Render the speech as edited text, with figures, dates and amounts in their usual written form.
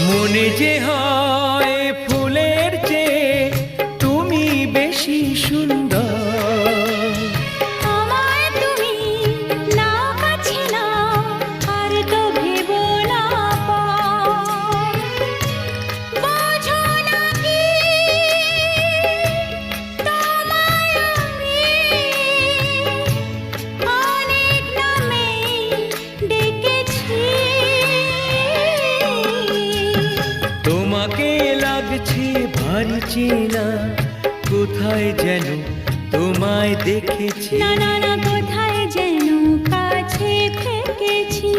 মনে যে হয় ফুলের চেয়ে তুমি বেশি সুন্দর। আমায় তুমি না কাছে না আর তো ভেবো না পর। বোঝো না কি তোমায় আমি অনেক নামে ডেকেছি। তোমাকে লাগছে ভারী চেনা, কোথায় যেন তোমায় দেখেছি। না না না, কোথায় যেন কাছে থেকেছি।